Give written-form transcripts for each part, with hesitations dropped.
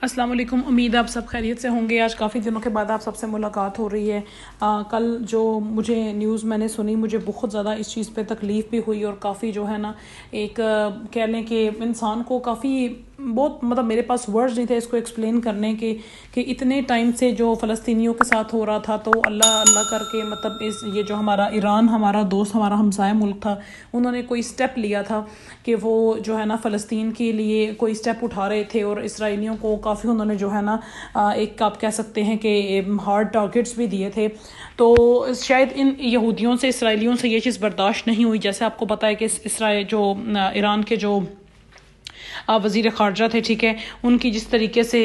السلام علیکم، امید آپ سب خیریت سے ہوں گے۔ آج کافی دنوں کے بعد آپ سب سے ملاقات ہو رہی ہے۔ کل جو مجھے نیوز میں نے سنی، مجھے بہت زیادہ اس چیز پہ تکلیف بھی ہوئی اور کافی جو ہے نا ایک کہہ لیں کہ انسان کو کافی بہت میرے پاس ورڈز نہیں تھے اس کو ایکسپلین کرنے کے کہ اتنے ٹائم سے جو فلسطینیوں کے ساتھ ہو رہا تھا، تو اللہ اللہ کر کے یہ جو ہمارا ایران، ہمارا دوست، ہمارا ہمسایہ ملک تھا، انہوں نے کوئی سٹیپ لیا تھا کہ وہ جو ہے نا فلسطین کے لیے کوئی سٹیپ اٹھا رہے تھے، اور اسرائیلیوں کو کافی انہوں نے جو ہے نا ایک آپ کہہ سکتے ہیں کہ ہارڈ ٹارگٹس بھی دیے تھے۔ تو شاید ان یہودیوں سے، اسرائیلیوں سے یہ چیز برداشت نہیں ہوئی۔ جیسے آپ کو پتہ ہے کہ ایران کے جو وزیر خارجہ تھے، ٹھیک ہے، ان کی جس طریقے سے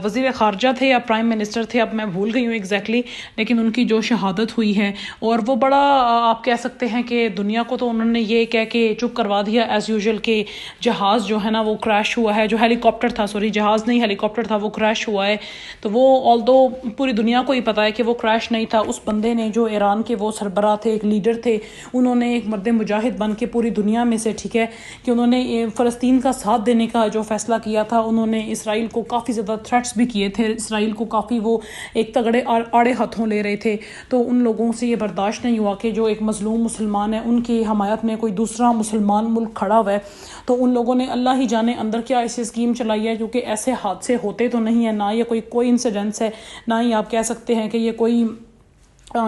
وزیر خارجہ تھے یا پرائم منسٹر تھے، اب میں بھول گئی ہوں ایگزیکٹلی، لیکن ان کی جو شہادت ہوئی ہے، اور وہ بڑا آپ کہہ سکتے ہیں کہ دنیا کو تو انہوں نے یہ کہہ کے چپ کروا دیا ایز یوزول کہ جہاز جو ہے نا وہ کریش ہوا ہے، جو ہیلی کاپٹر تھا، جہاز نہیں ہیلی کاپٹر تھا، وہ کریش ہوا ہے۔ تو وہ آلدو پوری دنیا کو ہی پتا ہے کہ وہ کریش نہیں تھا، اس بندے نے جو ایران کے وہ سربراہ تھے، ایک لیڈر تھے، انہوں نے ایک مرد مجاہد بن کے پوری دنیا میں سے، ٹھیک ہے، کہ انہوں نے فلسطین کا ساتھ دینے کا جو فیصلہ کیا تھا، انہوں نے اسرائیل کو کافی زیادہ تھریٹس بھی کیے تھے، اسرائیل کو کافی وہ ایک تگڑے آڑے ہاتھوں لے رہے تھے۔ تو ان لوگوں سے یہ برداشت نہیں ہوا کہ جو ایک مظلوم مسلمان ہے، ان کی حمایت میں کوئی دوسرا مسلمان ملک کھڑا ہوا ہے۔ تو ان لوگوں نے اللہ ہی جانے اندر کیا ایسی اسکیم چلائی ہے، کیونکہ ایسے حادثے ہوتے تو نہیں ہیں، نہ یہ کوئی انسیڈنس ہے، نہ ہی آپ کہہ سکتے ہیں کہ یہ کوئی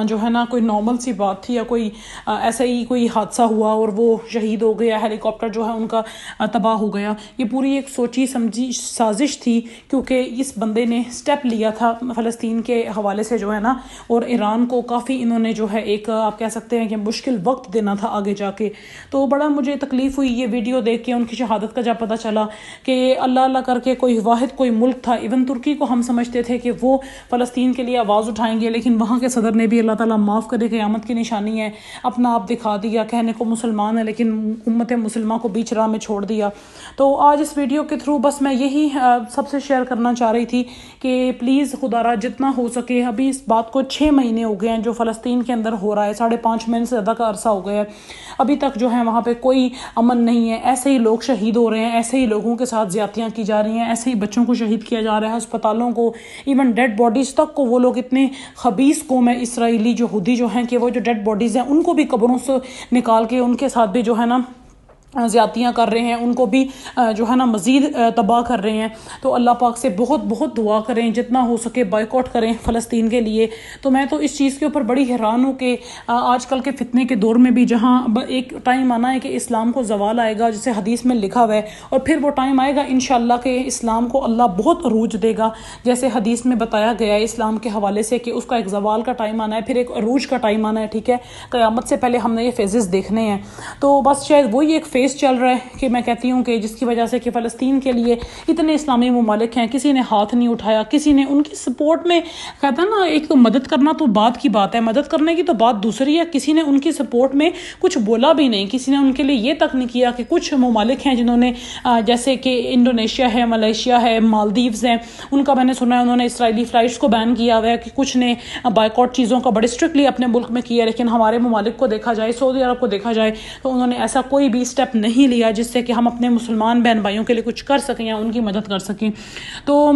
جو ہے نا کوئی نارمل سی بات تھی، یا کوئی ایسا ہی کوئی حادثہ ہوا اور وہ شہید ہو گیا، ہیلی کاپٹر جو ہے ان کا تباہ ہو گیا۔ یہ پوری ایک سوچی سمجھی سازش تھی، کیونکہ اس بندے نے سٹیپ لیا تھا فلسطین کے حوالے سے جو ہے نا، اور ایران کو کافی انہوں نے جو ہے ایک آپ کہہ سکتے ہیں کہ مشکل وقت دینا تھا آگے جا کے۔ تو بڑا مجھے تکلیف ہوئی یہ ویڈیو دیکھ کے، ان کی شہادت کا جب پتہ چلا کہ اللہ اللہ کر کے کوئی واحد کوئی ملک تھا، ایون ترکی کو ہم سمجھتے تھے کہ وہ فلسطین کے لیے آواز اٹھائیں گے، لیکن وہاں کے صدر نے بھی، اللہ تعالیٰ معاف کرے، قیامت کی نشانی ہے، اپنا آپ دکھا دیا، کہنے کو مسلمان ہے لیکن امت مسلمہ کو بیچ راہ میں چھوڑ دیا۔ تو آج اس ویڈیو کے تھرو بس میں یہی سب سے شیئر کرنا چاہ رہی تھی کہ پلیز خدا را جتنا ہو سکے، ابھی اس بات کو 6 مہینے ہو گئے ہیں جو فلسطین کے اندر ہو رہا ہے، 5.5 مہینے سے زیادہ کا عرصہ ہو گیا ہے، ابھی تک جو ہے وہاں پہ کوئی امن نہیں ہے، ایسے ہی لوگ شہید ہو رہے ہیں، ایسے ہی لوگوں کے ساتھ زیادتیاں کی جا رہی ہیں، ایسے ہی بچوں کو شہید کیا جا رہا ہے، ہسپتالوں کو، ایون ڈیڈ باڈیز تک کو وہ لوگ اتنے خبیث قوم ہے اسرائیلی یہودی جو ہیں کہ وہ جو ڈیڈ باڈیز ہیں ان کو بھی قبروں سے نکال کے ان کے ساتھ بھی جو ہے نا زیادتیاں کر رہے ہیں، ان کو بھی جو ہے نا مزید تباہ کر رہے ہیں۔ تو اللہ پاک سے بہت بہت دعا کریں، جتنا ہو سکے بائیکاٹ کریں فلسطین کے لیے۔ تو میں تو اس چیز کے اوپر بڑی حیران ہوں کہ آج کل کے فتنے کے دور میں بھی، جہاں ایک ٹائم آنا ہے کہ اسلام کو زوال آئے گا، جسے حدیث میں لکھا ہوا ہے، اور پھر وہ ٹائم آئے گا انشاءاللہ کہ اسلام کو اللہ بہت عروج دے گا، جیسے حدیث میں بتایا گیا ہے اسلام کے حوالے سے کہ اس کا ایک زوال کا ٹائم آنا ہے، پھر ایک عروج کا ٹائم آنا ہے، ٹھیک ہے، قیامت سے پہلے ہم نے یہ فیزز دیکھنے ہیں۔ تو بس شاید وہی ایک فیز چل رہا ہے کہ میں کہتی ہوں کہ جس کی وجہ سے کہ فلسطین کے لیے اتنے اسلامی ممالک ہیں، کسی نے ہاتھ نہیں اٹھایا، کسی نے ان کی سپورٹ میں، کہتا ہے نا ایک تو مدد کرنا تو بات کی بات ہے، مدد کرنے کی تو بات دوسری ہے، کسی نے ان کی سپورٹ میں کچھ بولا بھی نہیں، کسی نے ان کے لیے یہ تک نہیں کیا کہ کچھ ممالک ہیں جنہوں نے جیسے کہ انڈونیشیا ہے، ملیشیا ہے، مالدیوز ہیں، ان کا میں نے سنا ہے انہوں نے اسرائیلی فلائٹس کو بین کیا ہوا ہے، کہ کچھ نے بائیکاٹ چیزوں کا بڑے اسٹرکٹلی اپنے ملک میں کیا، لیکن ہمارے ممالک کو دیکھا جائے، سعودی عرب کو دیکھا جائے، تو انہوں نے ایسا کوئی بھی سٹیپ نہیں لیا جس سے کہ ہم اپنے مسلمان بہن بھائیوں کے لیے کچھ کر سکیں یا ان کی مدد کر سکیں۔ تو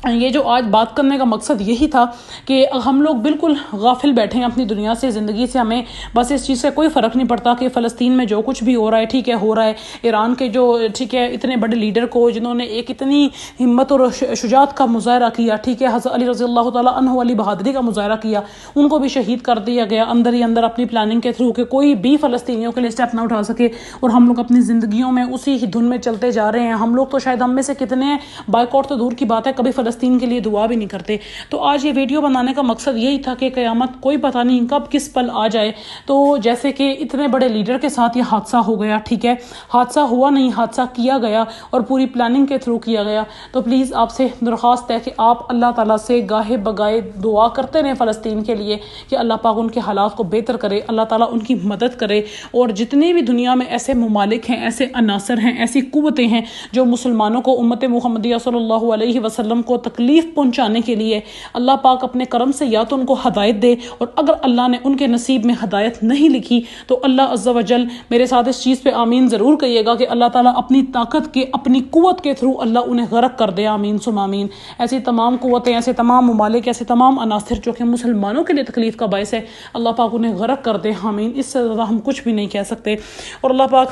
یہ جو آج بات کرنے کا مقصد یہی تھا کہ ہم لوگ بالکل غافل بیٹھے ہیں اپنی دنیا سے، زندگی سے، ہمیں بس اس چیز سے کوئی فرق نہیں پڑتا کہ فلسطین میں جو کچھ بھی ہو رہا ہے، ٹھیک ہے، ہو رہا ہے، ایران کے جو ٹھیک ہے اتنے بڑے لیڈر کو جنہوں نے ایک اتنی ہمت اور شجاعت کا مظاہرہ کیا، ٹھیک ہے، حضرت علی رضی اللہ تعالیٰ عنہ والی بہادری کا مظاہرہ کیا، ان کو بھی شہید کر دیا گیا اندر ہی اندر اپنی پلاننگ کے تھرو، کہ کوئی بھی فلسطینیوں کے لیے اسٹیپ نہ اٹھا سکے، اور ہم لوگ اپنی زندگیوں میں اسی ہی دھن میں چلتے جا رہے ہیں۔ ہم لوگ تو شاید ہم میں سے کتنے ہیں، بائیکاٹ تو دور کی بات ہے، کبھی فلسطین کے لیے دعا بھی نہیں کرتے۔ تو آج یہ ویڈیو بنانے کا مقصد یہی تھا کہ قیامت کوئی پتہ نہیں کب کس پل آ جائے، تو جیسے کہ اتنے بڑے لیڈر کے ساتھ یہ حادثہ ہو گیا، ٹھیک ہے، حادثہ ہوا نہیں، حادثہ کیا گیا اور پوری پلاننگ کے تھرو کیا گیا۔ تو پلیز آپ سے درخواست ہے کہ آپ اللہ تعالیٰ سے گاہے بگائے دعا کرتے رہیں فلسطین کے لیے کہ اللہ پاک ان کے حالات کو بہتر کرے، اللہ تعالیٰ ان کی مدد کرے، اور جتنے بھی دنیا میں ایسے ممالک ہیں، ایسے عناصر ہیں، ایسی قوتیں ہیں جو مسلمانوں کو، امت محمدیہ صلی اللہ علیہ وسلم کو کو تکلیف پہنچانے کے لیے اللہ پاک اپنے کرم سے یا تو ان کو ہدایت دے، اور اگر اللہ نے ان کے نصیب میں ہدایت نہیں لکھی تو اللہ عز و جل میرے ساتھ اس چیز پہ آمین ضرور کہیے گا کہ اللہ تعالیٰ اپنی طاقت کے، اپنی قوت کے تھرو اللہ انہیں غرق کر دے، آمین ثم آمین۔ ایسی تمام قوتیں، ایسے تمام ممالک، ایسے تمام عناصر جو کہ مسلمانوں کے لیے تکلیف کا باعث ہے، اللہ پاک انہیں غرق کر دے، آمین۔ اس سے زیادہ ہم کچھ بھی نہیں کہہ سکتے۔ اور اللہ پاک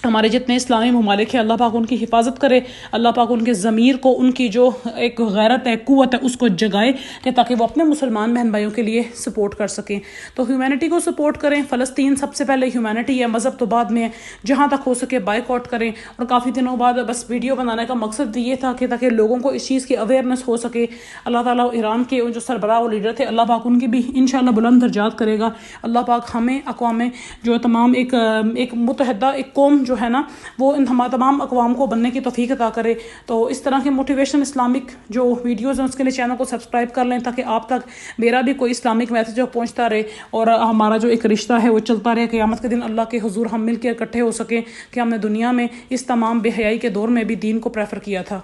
ہمارے جتنے اسلامی ممالک ہیں، اللہ پاک ان کی حفاظت کرے، اللہ پاک ان کے ضمیر کو، ان کی جو ایک غیرت ہے، قوت ہے، اس کو جگائے کہ تاکہ وہ اپنے مسلمان بہن بھائیوں کے لیے سپورٹ کر سکیں۔ تو ہیومینٹی کو سپورٹ کریں، فلسطین سب سے پہلے ہیومینٹی ہے، مذہب تو بعد میں ہے، جہاں تک ہو سکے بائیک آؤٹ کریں۔ اور کافی دنوں بعد بس ویڈیو بنانے کا مقصد یہ تھا کہ تاکہ لوگوں کو اس چیز کی اویئرنیس ہو سکے۔ اللہ تعالیٰ ایران کے جو سربراہ و لیڈر تھے، اللہ پاک ان کی بھی انشاءاللہ بلند درجات کرے گا۔ اللہ پاک ہمیں اقوام جو تمام ایک متحدہ ایک قوم جو ہے نا، وہ ان تمام اقوام کو بننے کی توفیق عطا کرے۔ تو اس طرح کے موٹیویشن اسلامک جو ویڈیوز ہیں اس کے لیے چینل کو سبسکرائب کر لیں تاکہ آپ تک میرا بھی کوئی اسلامک میسیج پہنچتا رہے، اور ہمارا جو ایک رشتہ ہے وہ چلتا رہے، قیامت کے دن اللہ کے حضور ہم مل کے اکٹھے ہو سکیں کہ ہم نے دنیا میں اس تمام بے حیائی کے دور میں بھی دین کو پریفر کیا تھا۔